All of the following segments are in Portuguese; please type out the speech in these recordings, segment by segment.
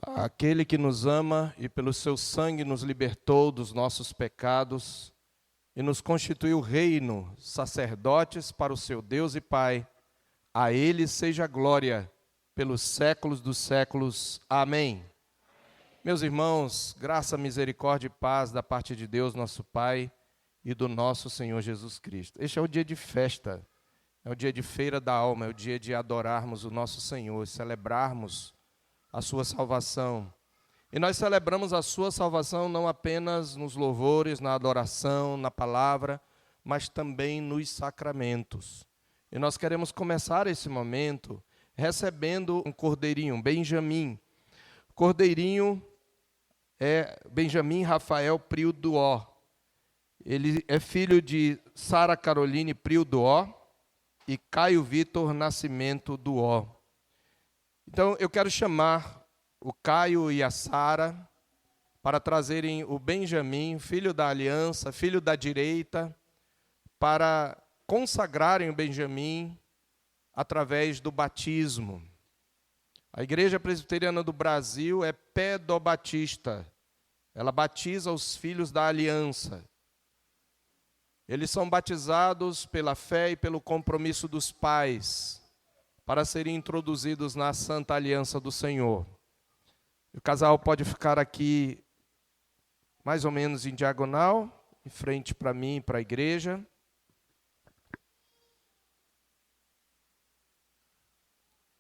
Aquele que nos ama e pelo seu sangue nos libertou dos nossos pecados e nos constituiu reino, sacerdotes para o seu Deus e Pai. A ele seja glória pelos séculos dos séculos. Amém. Meus irmãos, graça, misericórdia e paz da parte de Deus, nosso Pai, e do nosso Senhor Jesus Cristo. Este é o dia de festa, é o dia de feira da alma, é o dia de adorarmos o nosso Senhor, celebrarmos a sua salvação. E nós celebramos a sua salvação não apenas nos louvores, na adoração, na palavra, mas também nos sacramentos. E nós queremos começar esse momento recebendo um cordeirinho, um Benjamim. Cordeirinho é Benjamim Rafael Prio Duó. Ele é filho de Sara Caroline Prio Duó e Caio Vitor Nascimento Duó. Então, eu quero chamar o Caio e a Sara para trazerem o Benjamim, filho da aliança, filho da direita, para consagrarem o Benjamim através do batismo. A Igreja Presbiteriana do Brasil é pedobatista. Ela batiza os filhos da aliança. Eles são batizados pela fé e pelo compromisso dos pais, para serem introduzidos na Santa Aliança do Senhor. O casal pode ficar aqui mais ou menos em diagonal, em frente para mim e para a igreja.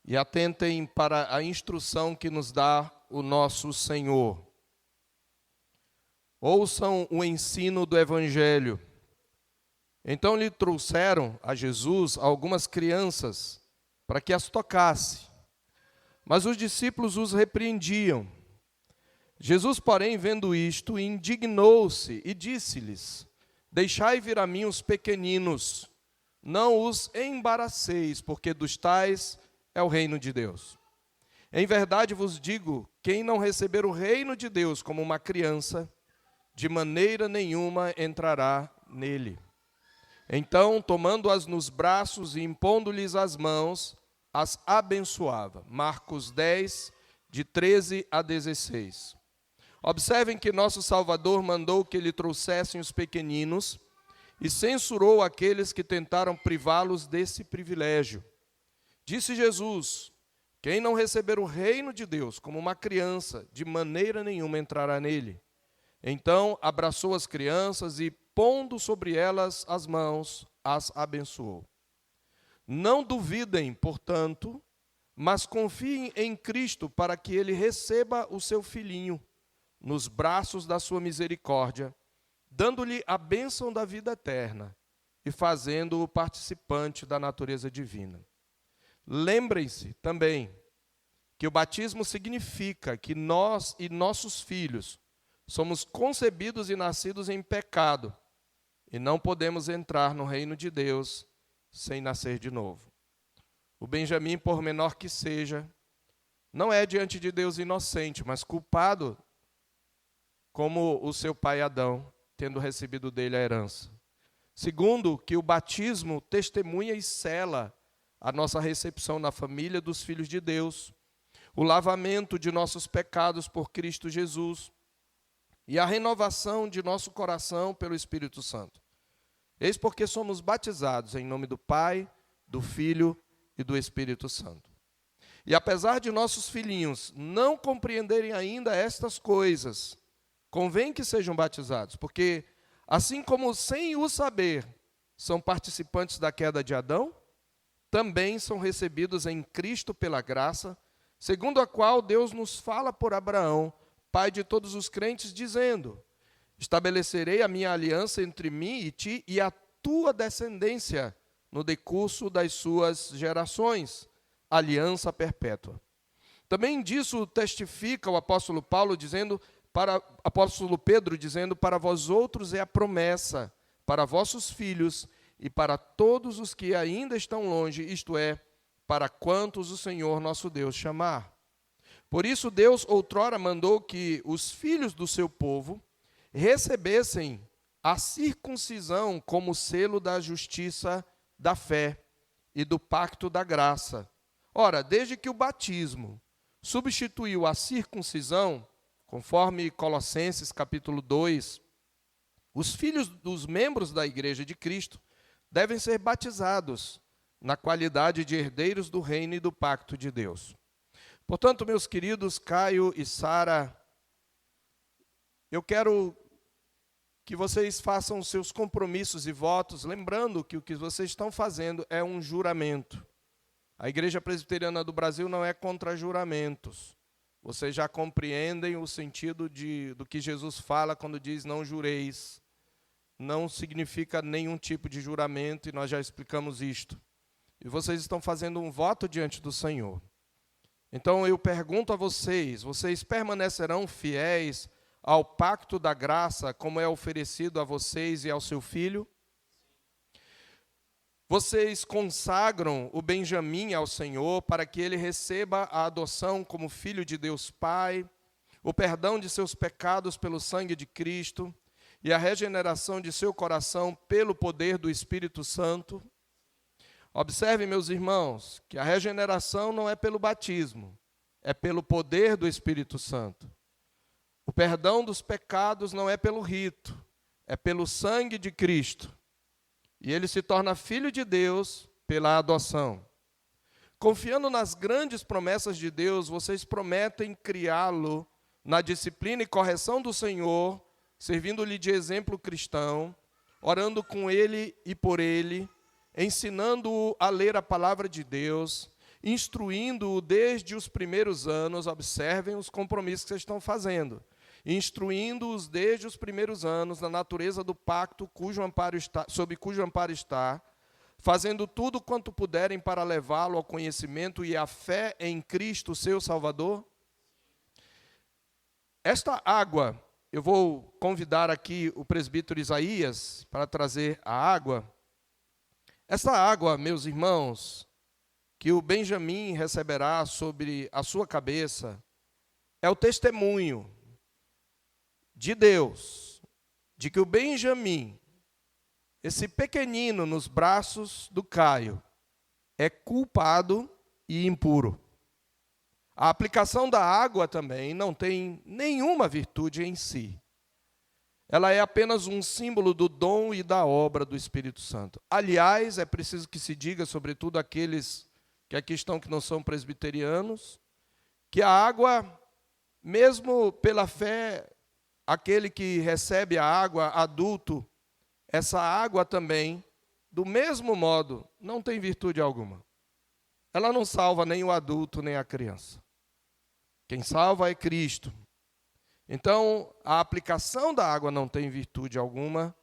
E atentem para a instrução que nos dá o nosso Senhor. Ouçam o ensino do Evangelho. Então lhe trouxeram a Jesus algumas crianças para que as tocasse. Mas os discípulos os repreendiam. Jesus, porém, vendo isto, indignou-se e disse-lhes: Deixai vir a mim os pequeninos, não os embaraceis, porque dos tais é o reino de Deus. Em verdade vos digo, quem não receber o reino de Deus como uma criança, de maneira nenhuma entrará nele. Então, tomando-as nos braços e impondo-lhes as mãos, as abençoava. Marcos 10, de 13 a 16. Observem que nosso Salvador mandou que lhe trouxessem os pequeninos e censurou aqueles que tentaram privá-los desse privilégio. Disse Jesus: quem não receber o reino de Deus como uma criança, de maneira nenhuma entrará nele. Então abraçou as crianças e, pondo sobre elas as mãos, as abençoou. Não duvidem, portanto, mas confiem em Cristo para que ele receba o seu filhinho nos braços da sua misericórdia, dando-lhe a bênção da vida eterna e fazendo-o participante da natureza divina. Lembrem-se também que o batismo significa que nós e nossos filhos somos concebidos e nascidos em pecado e não podemos entrar no reino de Deus sem nascer de novo. O Benjamim, por menor que seja, não é diante de Deus inocente, mas culpado como o seu pai Adão, tendo recebido dele a herança. Segundo, que o batismo testemunha e sela a nossa recepção na família dos filhos de Deus, o lavamento de nossos pecados por Cristo Jesus e a renovação de nosso coração pelo Espírito Santo. Eis porque somos batizados em nome do Pai, do Filho e do Espírito Santo. E apesar de nossos filhinhos não compreenderem ainda estas coisas, convém que sejam batizados, porque assim como sem o saber são participantes da queda de Adão, também são recebidos em Cristo pela graça, segundo a qual Deus nos fala por Abraão, pai de todos os crentes, dizendo: estabelecerei a minha aliança entre mim e ti e a tua descendência no decurso das suas gerações, aliança perpétua. Também disso testifica o apóstolo Paulo dizendo apóstolo Pedro dizendo: para vós outros é a promessa, para vossos filhos e para todos os que ainda estão longe, isto é, para quantos o Senhor nosso Deus chamar. Por isso Deus outrora mandou que os filhos do seu povo recebessem a circuncisão como selo da justiça da fé e do pacto da graça. Ora, desde que o batismo substituiu a circuncisão, conforme Colossenses capítulo 2, os filhos dos membros da Igreja de Cristo devem ser batizados na qualidade de herdeiros do reino e do pacto de Deus. Portanto, meus queridos Caio e Sara, eu quero que vocês façam os seus compromissos e votos, lembrando que o que vocês estão fazendo é um juramento. A Igreja Presbiteriana do Brasil não é contra juramentos. Vocês já compreendem o sentido do que Jesus fala quando diz não jureis. Não significa nenhum tipo de juramento, e nós já explicamos isto. E vocês estão fazendo um voto diante do Senhor. Então eu pergunto a vocês, vocês permanecerão fiéis ao pacto da graça, como é oferecido a vocês e ao seu filho? Vocês consagram o Benjamim ao Senhor para que ele receba a adoção como filho de Deus Pai, o perdão de seus pecados pelo sangue de Cristo e a regeneração de seu coração pelo poder do Espírito Santo? Observe, meus irmãos, que a regeneração não é pelo batismo, é pelo poder do Espírito Santo. O perdão dos pecados não é pelo rito, é pelo sangue de Cristo. E ele se torna filho de Deus pela adoção. Confiando nas grandes promessas de Deus, vocês prometem criá-lo na disciplina e correção do Senhor, servindo-lhe de exemplo cristão, orando com ele e por ele, ensinando-o a ler a palavra de Deus, instruindo-o desde os primeiros anos. Observem os compromissos que vocês estão fazendo. Instruindo-os desde os primeiros anos na natureza do pacto sob cujo amparo está, fazendo tudo quanto puderem para levá-lo ao conhecimento e à fé em Cristo, seu Salvador? Esta água, eu vou convidar aqui o presbítero Isaías para trazer a água. Esta água, meus irmãos, que o Benjamim receberá sobre a sua cabeça, é o testemunho de Deus, de que o Benjamim, esse pequenino nos braços do Caio, é culpado e impuro. A aplicação da água também não tem nenhuma virtude em si. Ela é apenas um símbolo do dom e da obra do Espírito Santo. Aliás, é preciso que se diga, sobretudo aqueles que aqui estão que não são presbiterianos, que a água, mesmo pela fé, aquele que recebe a água adulto, essa água também, do mesmo modo, não tem virtude alguma. Ela não salva nem o adulto, nem a criança. Quem salva é Cristo. Então, a aplicação da água não tem virtude alguma,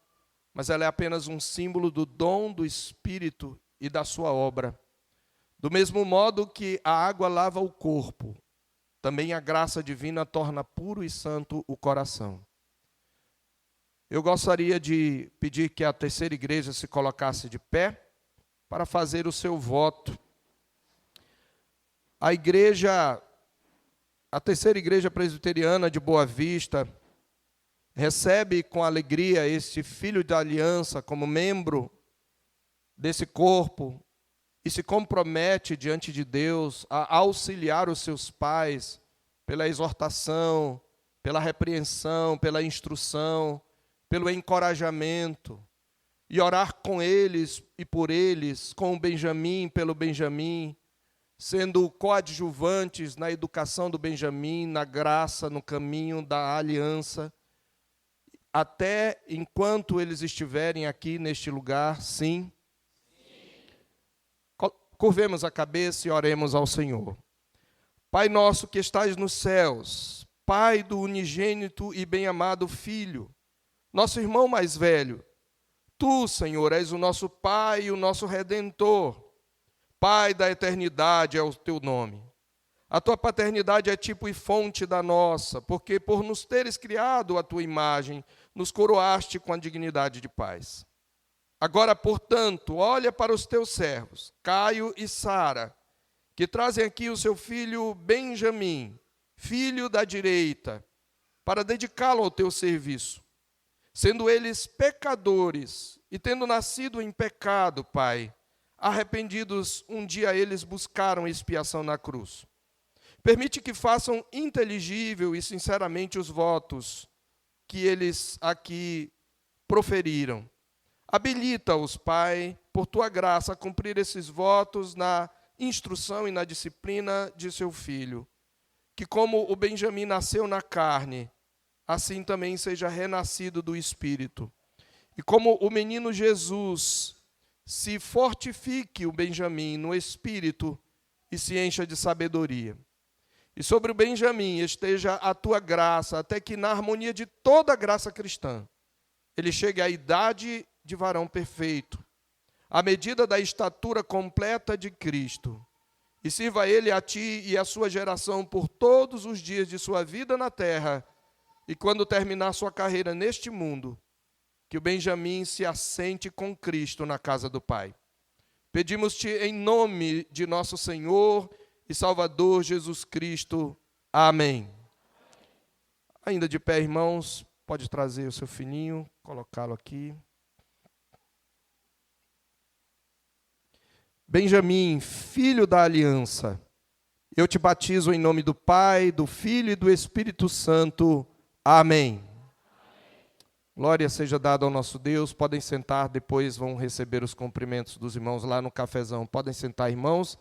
mas ela é apenas um símbolo do dom do Espírito e da sua obra. Do mesmo modo que a água lava o corpo, também a graça divina torna puro e santo o coração. Eu gostaria de pedir que a terceira igreja se colocasse de pé para fazer o seu voto. A terceira igreja presbiteriana de Boa Vista recebe com alegria este filho da aliança como membro desse corpo e se compromete diante de Deus a auxiliar os seus pais pela exortação, pela repreensão, pela instrução, pelo encorajamento, e orar com eles e por eles, com o Benjamim, pelo Benjamim, sendo coadjuvantes na educação do Benjamim, na graça, no caminho da aliança, até enquanto eles estiverem aqui neste lugar, sim. Curvemos a cabeça e oremos ao Senhor. Pai nosso que estás nos céus, Pai do unigênito e bem-amado Filho, nosso irmão mais velho, Tu, Senhor, és o nosso Pai e o nosso Redentor. Pai da eternidade é o Teu nome. A Tua paternidade é tipo e fonte da nossa, porque por nos teres criado a Tua imagem, nos coroaste com a dignidade de pais. Agora, portanto, olha para os Teus servos, Caio e Sara, que trazem aqui o seu filho Benjamim, filho da direita, para dedicá-lo ao Teu serviço. Sendo eles pecadores e tendo nascido em pecado, Pai, arrependidos, um dia eles buscaram expiação na cruz. permite que façam inteligível e sinceramente os votos que eles aqui proferiram. Habilita-os, Pai, por tua graça, a cumprir esses votos na instrução e na disciplina de seu filho. Que como o Benjamim nasceu na carne, assim também seja renascido do Espírito. E como o menino Jesus se fortifique o Benjamim no Espírito e se encha de sabedoria. E sobre o Benjamim esteja a tua graça, até que na harmonia de toda a graça cristã, ele chegue à idade de varão perfeito, à medida da estatura completa de Cristo, e sirva ele a ti e a sua geração por todos os dias de sua vida na terra, e quando terminar sua carreira neste mundo, que o Benjamim se assente com Cristo na casa do Pai. Pedimos-te em nome de nosso Senhor e Salvador Jesus Cristo. Amém. Ainda de pé, irmãos, pode trazer o seu filhinho, colocá-lo aqui. Benjamim, filho da aliança, eu te batizo em nome do Pai, do Filho e do Espírito Santo. Amém. Glória seja dada ao nosso Deus. Podem sentar, depois vão receber os cumprimentos dos irmãos lá no cafezão. Podem sentar, irmãos.